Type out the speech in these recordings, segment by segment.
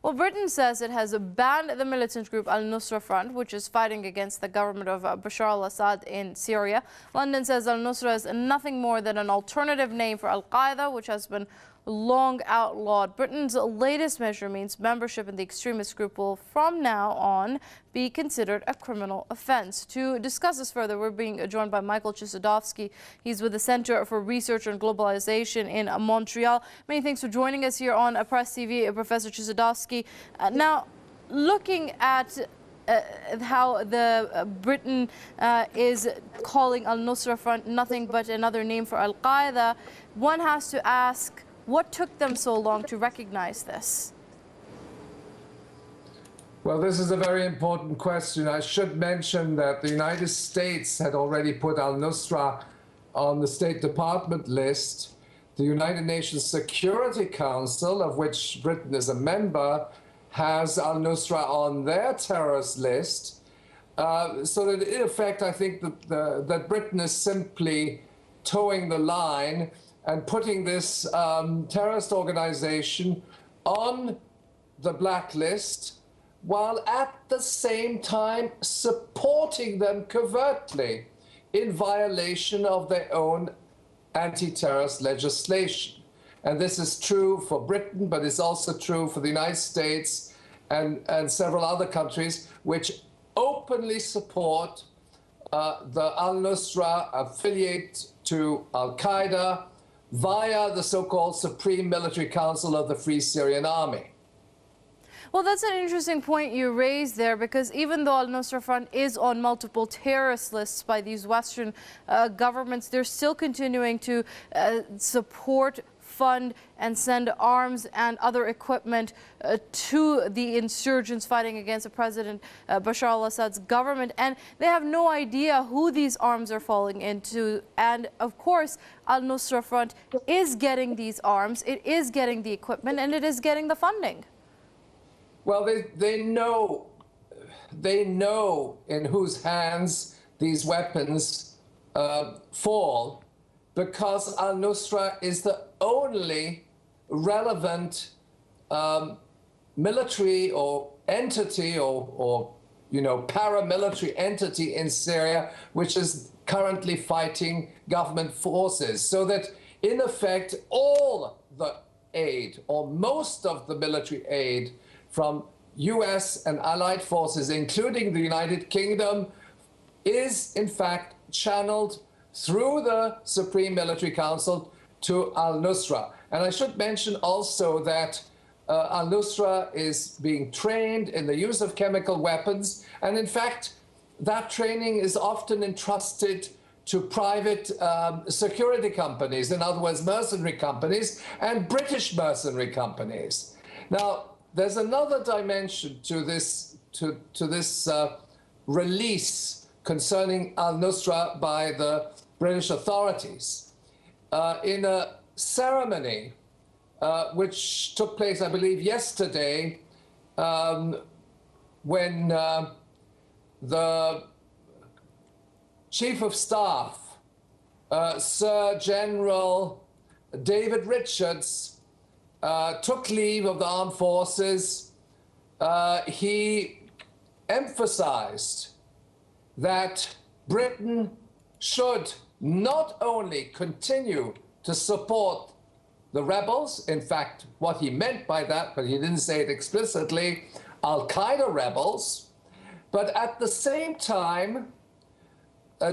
Well, Britain says it has banned the militant group al-Nusra Front, which is fighting against the government of Bashar al-Assad in Syria. London says al-Nusra is nothing more than an alternative name for al-Qaeda, which has been long outlawed. Britain's latest measure means membership in the extremist group will from now on be considered a criminal offense. To discuss this further, we're being joined by Michel Chossudovsky. He's with the Center for Research on Globalization in Montreal. Many thanks for joining us here on Press TV, Professor Chossudovsky. Now, looking at how the Britain is calling al-Nusra Front nothing but another name for al-Qaeda, one has to ask, what took them so long to recognize this? Well, this is a very important question. I should mention that the United States had already put al-Nusra on the State Department list. The United Nations Security Council, of which Britain is a member, has al-Nusra on their terrorist list. So that in effect, I think that Britain is simply towing the line and putting this terrorist organization on the blacklist, while at the same time supporting them covertly in violation of their own anti-terrorist legislation. And this is true for Britain, but it's also true for the United States and several other countries which openly support the al-Nusra affiliate to al-Qaeda via the so-called Supreme Military Council of the Free Syrian Army. Well, that's an interesting point you raised there, because even though al-Nusra Front is on multiple terrorist lists by these Western governments, they're still continuing to support, fund and send arms and other equipment to the insurgents fighting against President Bashar al-Assad's government. And they have no idea who these arms are falling into. And of course, al-Nusra Front is getting these arms, it is getting the equipment, and it is getting the funding. Well, they know in whose hands these weapons fall, because al-Nusra is the only relevant military or entity or paramilitary entity in Syria which is currently fighting government forces. So that in effect all the aid, or most of the military aid from US and allied forces, including the United Kingdom, is in fact channeled through the Supreme Military Council to al-Nusra. And I should mention also that al-Nusra is being trained in the use of chemical weapons, and in fact that training is often entrusted to private security companies, in other words mercenary companies, and British mercenary companies. Now, there's another dimension to this release concerning al-Nusra by the British authorities. In a ceremony which took place, I believe, yesterday, when the Chief of Staff, Sir General David Richards, took leave of the armed forces, he emphasized that Britain should not only continue to support the rebels, in fact, what he meant by that, but he didn't say it explicitly, al-Qaeda rebels, but at the same time,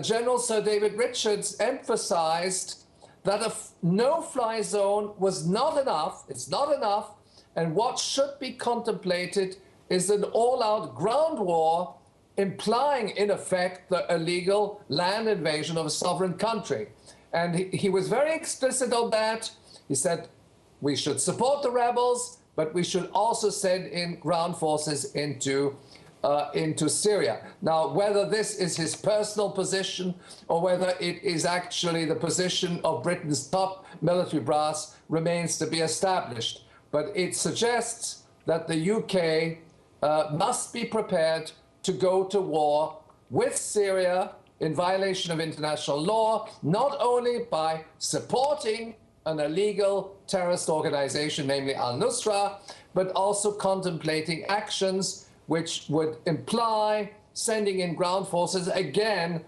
General Sir David Richards emphasized that a no-fly zone was not enough, it's not enough, and what should be contemplated is an all-out ground war, implying, in effect, the illegal land invasion of a sovereign country. And he was very explicit on that. He said, we should support the rebels, but we should also send in ground forces into Syria. Now, whether this is his personal position or whether it is actually the position of Britain's top military brass remains to be established. But it suggests that the UK must be prepared to go to war with Syria in violation of international law, not only by supporting an illegal terrorist organization, namely al-Nusra, but also contemplating actions which would imply sending in ground forces again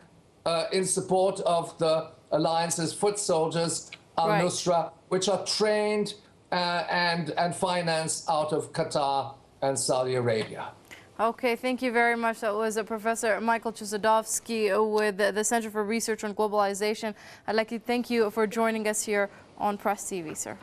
in support of the alliance's foot soldiers, al-Nusra, which are trained and financed out of Qatar and Saudi Arabia. Okay, thank you very much. That was Professor Michel Chossudovsky with the Center for Research on Globalization. I'd like to thank you for joining us here on Press TV, sir.